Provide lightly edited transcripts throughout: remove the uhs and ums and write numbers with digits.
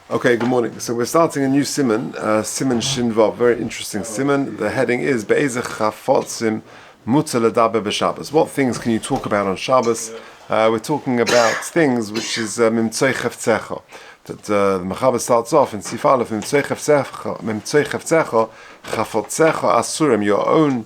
Okay, good morning. So we're starting a new siman, siman shinvav, very interesting siman. The heading is Be'ezeh chafotzim mutar ledaber b'Shabbos. What things can you talk about on Shabbos? We're talking about things which is mimtzei chefzecha. That the Mechaber starts off in Sif Aleph, mimtzei chefzecha, chafotzecha asurim. Your own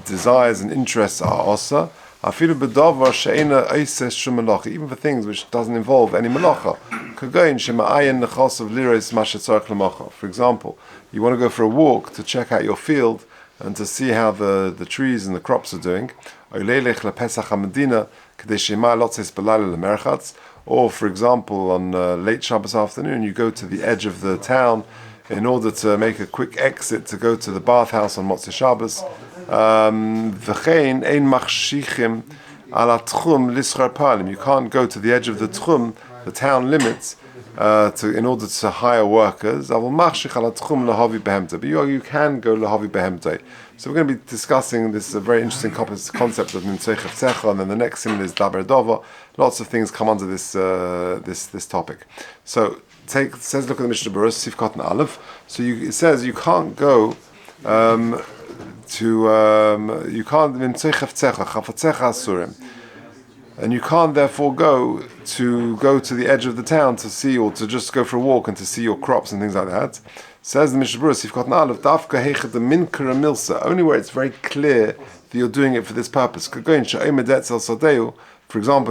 desires and interests are osa. Even for things which doesn't involve any malacha. For example, you want to go for a walk to check out your field and to see how the trees and the crops are doing. Or, for example, on late Shabbos afternoon, you go to the edge of the town in order to make a quick exit to go to the bathhouse on Motzei Shabbos. You can't go to the edge of the tchum, the town limits, in order to hire workers. But you can go lahavi behemtei. So we're going to be discussing this very interesting concept of mimtzei chefzecha, and then the next symbol is daber dova. Lots of things come under this topic. So says, look at the Mishnah Berurah, Sif Katan Aleph. So it says you can't go you can't mimtzei chefzecha, chafotzecha asurim. And you can't therefore go to the edge of the town to see, or to just go for a walk and to see your crops and things like that. Says the Mishnah Berurah, Sif Katan Aleph, dafka heichet the minkara milsa, only where it's very clear that you're doing it for this purpose. For example,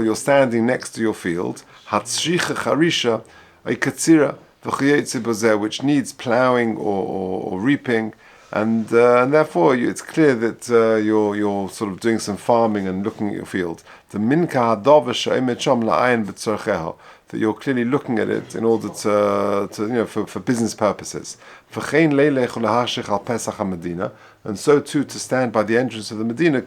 you're standing next to your field, hatzricha charisha, a katsira, which needs ploughing or reaping, and therefore it's clear that you're sort of doing some farming and looking at your field. The minka that you're clearly looking at it in order to for business purposes. And so too to stand by the entrance of the Medina,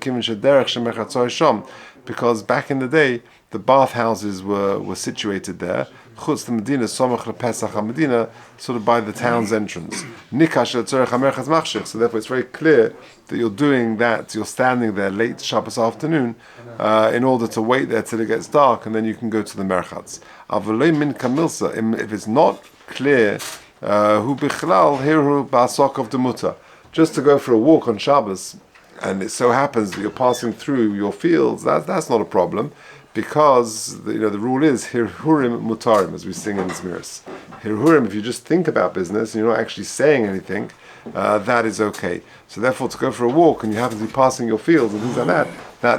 because back in the day the bathhouses were situated there. Chutz the Medina, Somach lePesach Medina, sort of by the town's entrance. Nikash letzorech hamerchas machshich. So therefore, it's very clear that you're doing that. You're standing there late Shabbos afternoon in order to wait there till it gets dark, and then you can go to the merchatz. Avalei min kamilsa. If it's not clear, hu bichlal hirhu ba'asok of the muta. Just to go for a walk on Shabbos, and it so happens that you're passing through your fields, that's not a problem. Because the rule is hirhurim mutarim, as we sing in Zmiris. Hirhurim, if you just think about business and you're not actually saying anything, that is okay. So therefore, to go for a walk and you happen to be passing your fields and things like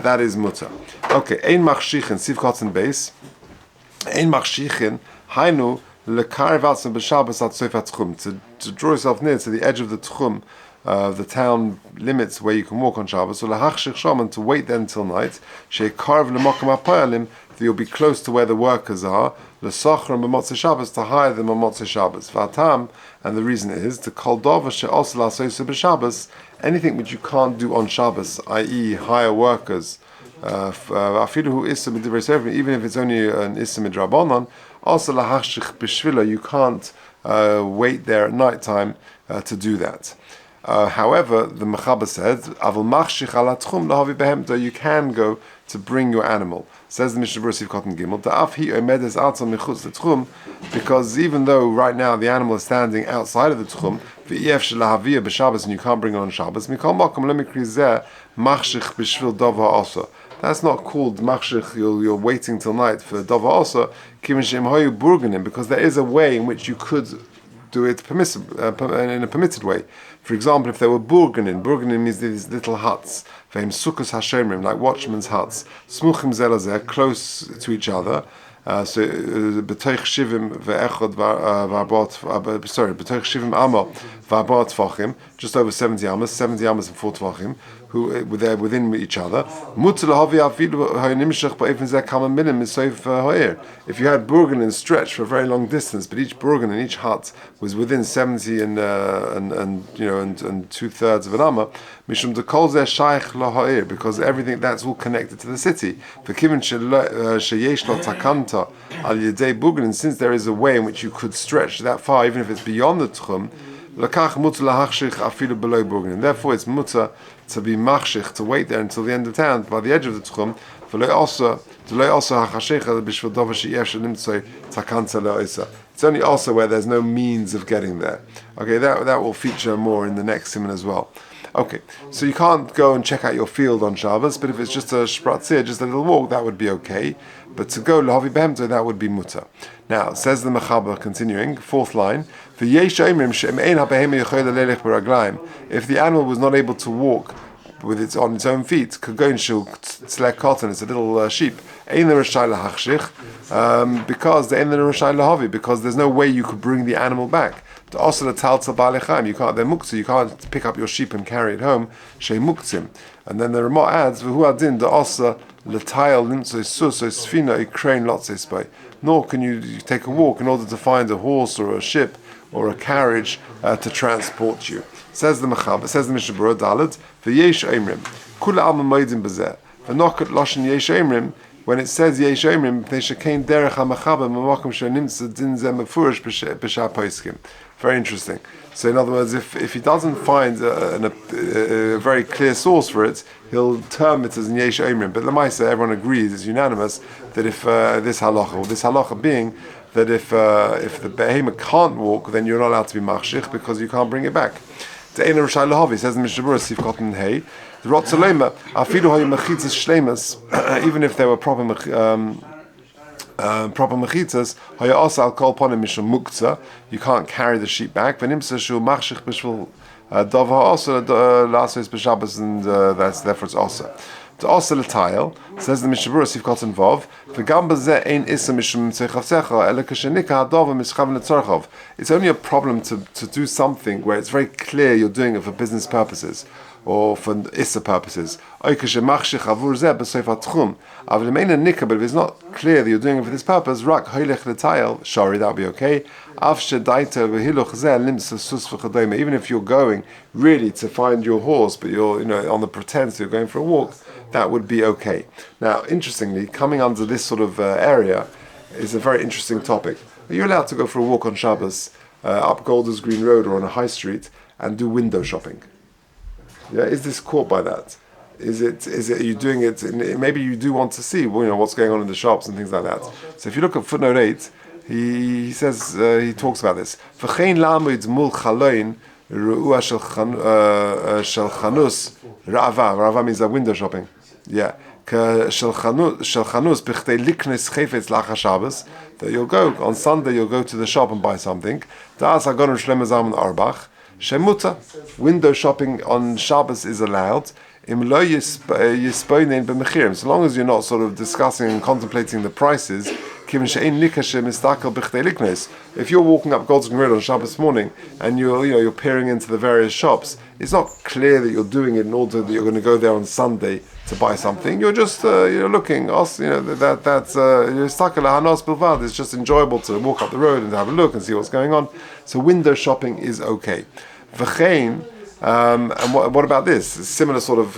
that is mutar. Okay, ein machshichin siv kotzen beis, ein machshichin hainu lekar vatzim b'Shabbos at soif tchum, to draw yourself near to the edge of the tchum. The town limits where you can walk on Shabbos, so lahachshich shaman, to wait then until night, shekarv lemokim apayalim, that you'll be close to where the workers are, lesachram b'motzei Shabbos, to hire them on Motzei Shabbos. V'atam, and the reason is to kol dova she'osel asoyse b'Shabbos, anything which you can't do on Shabbos, i.e. hire workers, afilu hu issa b'divrei sefer, even if it's only an issa midrabanan, also lahachshich b'shvila, you can't wait there at night time to do that. However, the Mechaber says, you can go to bring your animal. Says the Mishnah Berurah Sif Katan Gimel, because even though right now the animal is standing outside of the tchum, and you can't bring it on Shabbos, that's not called machshich, you're waiting till night for dava also, because there is a way in which you could do it in a permitted way. For example, if there were burganin means these little huts, like watchmen's huts, smuchim zelazeh, close to each other. So betoich shivim ve'echod betoich shivim amo v'arbaat tvachim, just over 70 amas and 4 tvachim, who were there within each other. If you had burganin stretched for a very long distance, but each burgan in each hut was within 70 and 2/3 of an amma, mishum dekol zeh shaykh laha'ir, because everything that's all connected to the city. Sheyesh lo takanta al yedei burganin, since there is a way in which you could stretch that far, even if it's beyond the tchum. Therefore, it's mutar to be machshich, to wait there until the end of town, by the edge of the tchum, It's only also where there's no means of getting there. Okay, that will feature more in the next simon as well. Okay, so you can't go and check out your field on Shabbos, but if it's just a spratzir, just a little walk, that would be okay. But to go lahavi behemto, that would be mutter. Now, says the Mechaber, continuing, fourth line, if the animal was not able to walk on its own feet, it's a little sheep, because there's no way you could bring the animal back. You can't, they're muktzah, you can't pick up your sheep and carry it home. And then the Ramah adds, nor can you take a walk in order to find a horse or a ship or a carriage to transport you. Says the Mechaber, says the Mishnah Berurah Dalet, v'yesh oimrim, kula alma moedim b'zeh, v'nokat loshen yesh oimrim, when it says yesh oimrim, pnei shekein derech ha-mechaber, m'makom she'nimtza din zeh mefurish b'shah poskim. Very interesting. So in other words, if he doesn't find a very clear source for it, he'll term it as yesh oimrim. But Lamaisa, everyone agrees, it's unanimous, that if this halacha being that if the behemoth can't walk, then you're not allowed to be machshich because you can't bring it back. Says the Mishnah Berurah, Sif Cotton Hay, the Rotzalema, Afilu Hayu Mechitzas Shleimas, even if there were proper mechitzas, Haya Asa Al Kol Ponim Mishum Muktzah, you can't carry the sheep back. V'nimsa Shu Machshich B'Shvil Dava Asa Lasos B'Shabbos, and that's therefore it's Asa. To also the tile, says the Mishnah Berurah, Sif Cotton Vav, it's only a problem to do something where it's very clear you're doing it for business purposes or for issa purposes. But if it's not clear that you're doing it for this purpose, shari, that'll be okay. Even if you're going really to find your horse, but you're on the pretense you're going for a walk, that would be okay. Now, interestingly, coming under this sort of area is a very interesting topic. Are you allowed to go for a walk on Shabbos up Golders Green Road or on a high street and do window shopping? Yeah, is this caught by that? Is it? Are you doing it? Maybe you do want to see, what's going on in the shops and things like that. So if you look at footnote 8, he says he talks about this. V'chein lamud mul chaloin ru'ah shel chanus ra'ava. Ra'ava means window shopping. Yeah. That you'll go on Sunday, you'll go to the shop and buy something. Window shopping on Shabbos is allowed. So long as you're not sort of discussing and contemplating the prices. If you're walking up Golden Road on Shabbos morning and you're peering into the various shops, it's not clear that you're doing it in order that you're going to go there on Sunday to buy something. You're just you're looking. It's just enjoyable to walk up the road and to have a look and see what's going on. So window shopping is okay. And what about this? A similar sort of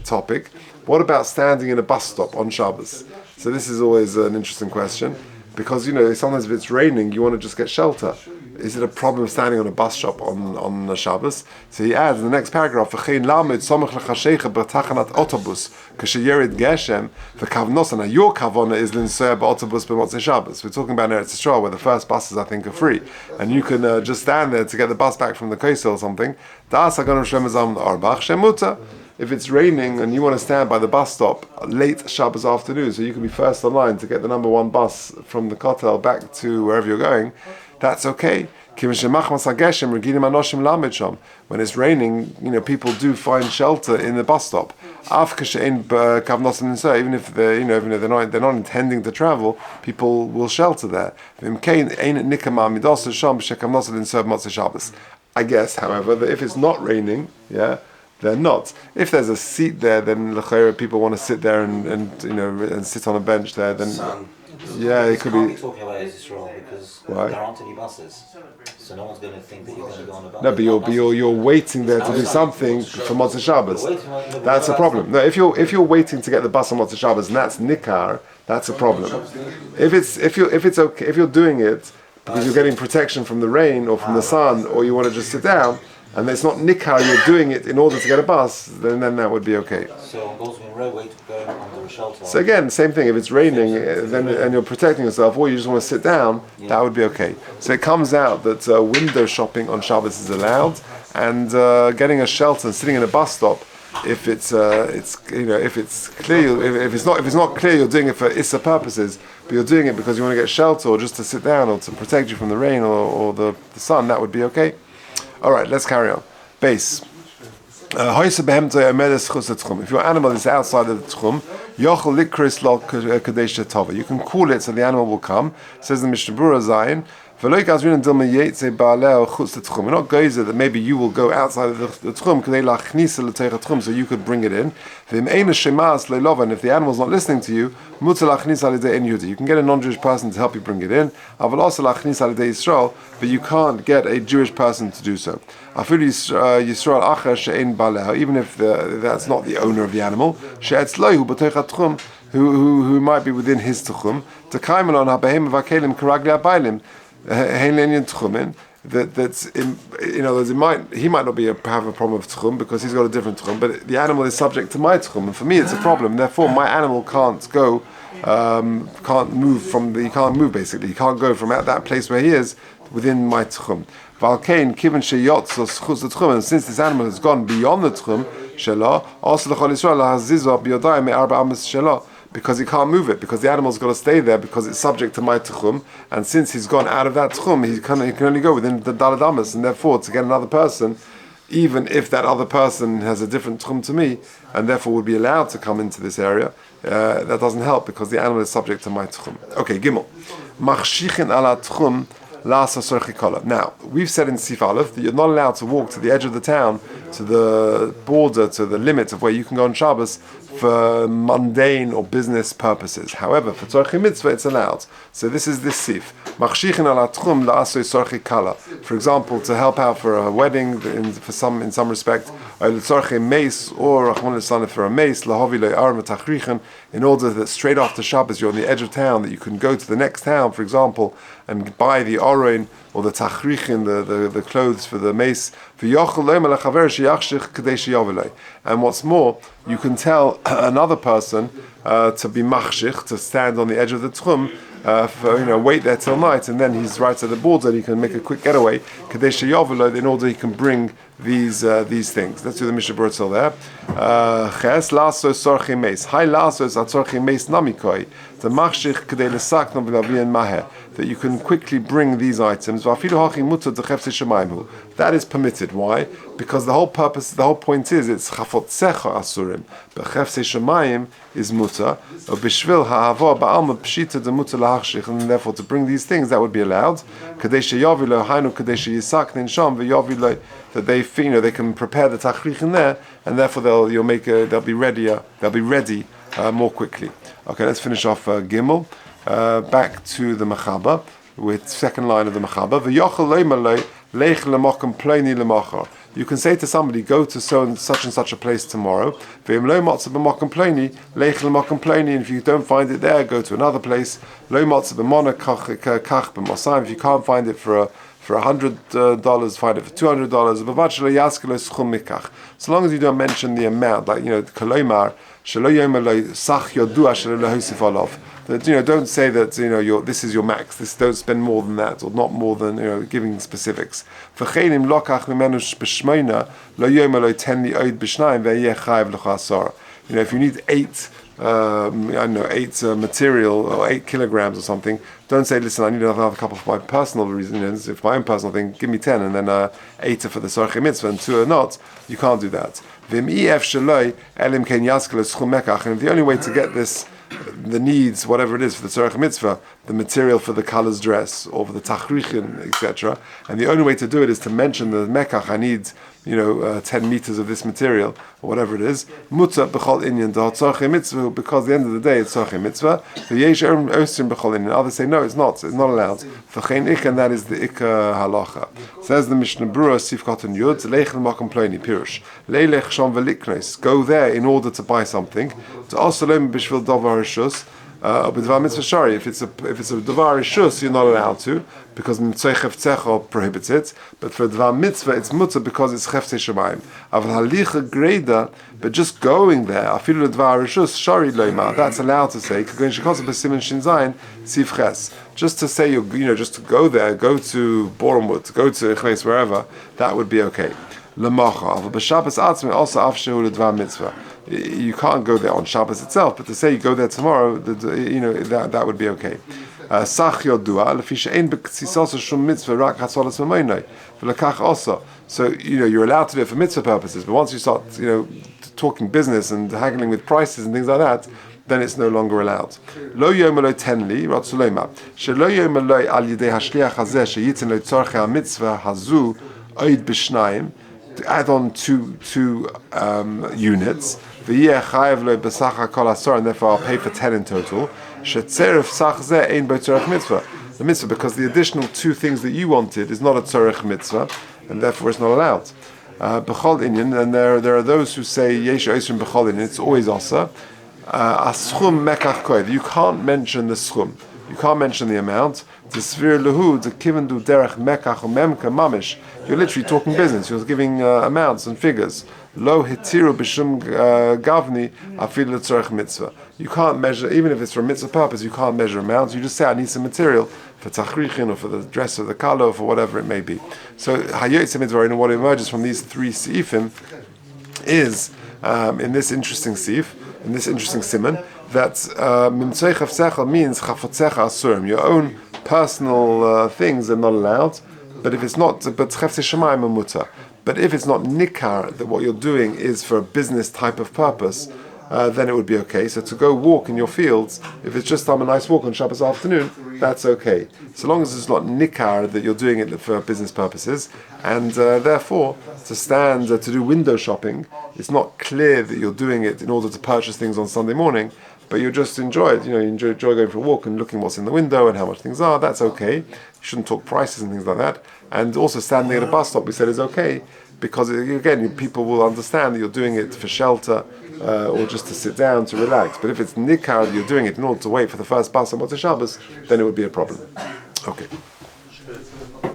topic. What about standing in a bus stop on Shabbos? So this is always an interesting question because sometimes if it's raining, you want to just get shelter. Is it a problem standing on a bus stop on Shabbos? So he adds in the next paragraph, your kavana is l'inser b'autobus b'motzei Shabbos. We're talking about Eretz Yisrael where the first buses I think are free, and you can just stand there to get the bus back from the Kosel or something. If it's raining and you want to stand by the bus stop late Shabbos afternoon, so you can be first in line to get the number one bus from the Kotel back to wherever you're going, that's okay. When it's raining, people do find shelter in the bus stop. Even if they're not intending to travel, people will shelter there. I guess, however, that if it's not raining, they're not. If there's a seat there, then people want to sit there and sit on a bench there. Then it could be. Talking about Israel because there aren't any buses, so no one's going to think that you're going to go on a bus. No, but you're waiting there to do something for Motzei Shabbos. That's a problem. No, if you're waiting to get the bus on Motzei Shabbos and that's nikar, that's a problem. If you're doing it because you're getting protection from the rain or from the sun, or you want to just sit down, and it's not nikar, you're doing it in order to get a bus, then that would be okay. So on Goldsmith Roadway, going under a shelter. So again, same thing. If it's raining, and you're protecting yourself, or you just want to sit down, that would be okay. So it comes out that window shopping on Shabbos is allowed, and getting a shelter and sitting in a bus stop, if it's if it's clear, if it's not clear, you're doing it for Issa purposes, but you're doing it because you want to get shelter or just to sit down or to protect you from the rain or the sun, that would be okay. All right, let's carry on. Base. If your animal is outside of the tchum, you can call it so the animal will come. Says the Mishnah Berurah Zayin. We're not gozer that maybe you will go outside of the tchum so you could bring it in. And if the animal is not listening to you, you can get a non-Jewish person to help you bring it in. But you can't get a Jewish person to do so. Even if that's not the owner of the animal, who might be within his tchum, that's he might not have a problem with tchum because he's got a different tchum, but the animal is subject to my tchum, and for me it's a problem. Therefore, my animal can't move basically. He can't go from that place where he is within my tchum. And since this animal has gone beyond the tchum, because he can't move it, because the animal's got to stay there, because it's subject to my tchum, and since he's gone out of that tchum, he can only go within the daled amas, and therefore to get another person, even if that other person has a different tchum to me, and therefore would be allowed to come into this area, that doesn't help because the animal is subject to my tchum. Okay, Gimel. Machshichin ala tchum. Now, we've said in Sif Aleph that you're not allowed to walk to the edge of the town, to the border, to the limit of where you can go on Shabbos for mundane or business purposes. However, for Tzorchi Mitzvah, it's allowed. So this is this Sif. For example, to help out for a wedding, in some respect, or for a mace, in order that straight after Shabbos you're on the edge of town, that you can go to the next town, for example, and buy the orein or the tachrichin, the clothes for the mace. And what's more, you can tell another person to be machshich, to stand on the edge of the tchum, wait there till night, and then he's right at the border and he can make a quick getaway in order he can bring these things. Let's do the Mishnah Berurah till there. Ches laso sorchi meis. Hai lasos atzorchi meis namikoi. The machshich kedei lesakno v'lavian maher. That you can quickly bring these items. That is permitted. Why? Because the whole point is it's chafotzecha asurim, but chefse shemayim is mutar. Bishvil ha'avor ba'alma pshita de mutar lahachshich, and therefore to bring these things that would be allowed. Kadei sheyavilo hainu kadei sheyisaknin sham v'yavilo, that they can prepare the tachrich in there, and therefore they'll be ready more quickly. Okay, let's finish off Gimel. Back to the Mechaba, with second line of the Mechaba. You can say to somebody, go to such and such a place tomorrow. And if you don't find it there, go to another place. If you can't find it for $100, find it for $200. So long as you don't mention the amount, like kolomar, don't say that this is your max. Don't spend more than that, or not more than giving specifics. If you need 8 material or 8 kilograms or something, don't say, listen, I need another couple for my personal reasons, if my own personal thing, give me 10, and then 8 are for the Tzorchi Mitzvah and 2 are not. You can't do that. And if the only way to get this, the needs, whatever it is for the Tzorech Mitzvah, the material for the color's dress or for the tachrichin, etc., and the only way to do it is to mention the mekach, I need 10 meters of this material or whatever it is, mutzah b'chol inyan Tzorech Mitzvah, because at the end of the day it's Tzorech Mitzvah. The yesh osim b'chol inyan. Others say no, it's not allowed. V'chein ik, and that is the ikka halacha. Says the Mishnah Berurah Sif Katan Yud, leichel makom ploni pirush leilech sham veliknes. Go there in order to buy something. To asalem b'shvil davar hashus. B'dvar mitzvah shari, if it's a dvar rishus, you're not allowed to, because mitzvah cheftecha prohibits it. But for dvar mitzvah, it's mutter because it's cheftei shemayim. Aval halicha greda, but just going there, afilu dvar rishus shari loima, that's allowed to say. Kagoin shekosah b'simen shin zayin sif ches. Just to say just to go there, go to Bournemouth, go to Ichles, wherever, that would be okay. L'macha, aval b'Shabbos atzmi also afshehu l'dvar mitzvah. You can't go there on Shabbos itself, but to say you go there tomorrow, that would be okay. Sach yodua lefisha ein b'ksisos shum mitzvah rak hatzolas v'moinai v'lekach also. So you're allowed to do it for mitzvah purposes, but once you start talking business and haggling with prices and things like that, then it's no longer allowed. Lo yom lo tenli ratzulema shelo yom lo al yidei hashliach hazeh sheyitin lo tzorchei mitzvah hazu oid b'shnayim, to add on two units. And therefore I'll pay for 10 in total. The mitzvah, because the additional two things that you wanted is not a tzorech mitzvah, and therefore it's not allowed. B'chol inyan, and there are those who say yesh oisrim b'chol inyan, it's always osa. Aschum mekach koid, you can't mention the schum, you can't mention the amount. The svir lehu, the kivendu derech mekach or memka mamish. You're literally talking business. You're giving amounts and figures. Lo hitiru b'shum gavni afil l'tzorech mitzvah. You can't measure, even if it's for a mitzvah purpose. You can't measure amounts. You just say, I need some material for tachrichin or for the dress of the kala or for whatever it may be. So hayotze mitzvah, and what emerges from these three seifim is in this interesting seif, in this interesting siman, that mimtzei chafsecha means chafotzecha asurim. Your own personal things are not allowed, but if it's not, but cheftei shemayim are mutar. But if it's not nikar, that what you're doing is for a business type of purpose, then it would be okay. So to go walk in your fields, if it's just a nice walk on Shabbos afternoon, that's okay. So long as it's not nikar that you're doing it for business purposes, and therefore to stand to do window shopping, it's not clear that you're doing it in order to purchase things on Sunday morning, but you just enjoy it. You enjoy going for a walk and looking what's in the window and how much things are. That's okay. You shouldn't talk prices and things like that. And also standing at a bus stop, we said, is okay, because again, people will understand that you're doing it for shelter or just to sit down to relax. But if it's nikar, you're doing it in order to wait for the first bus on Motzei Shabbos, then it would be a problem. Okay.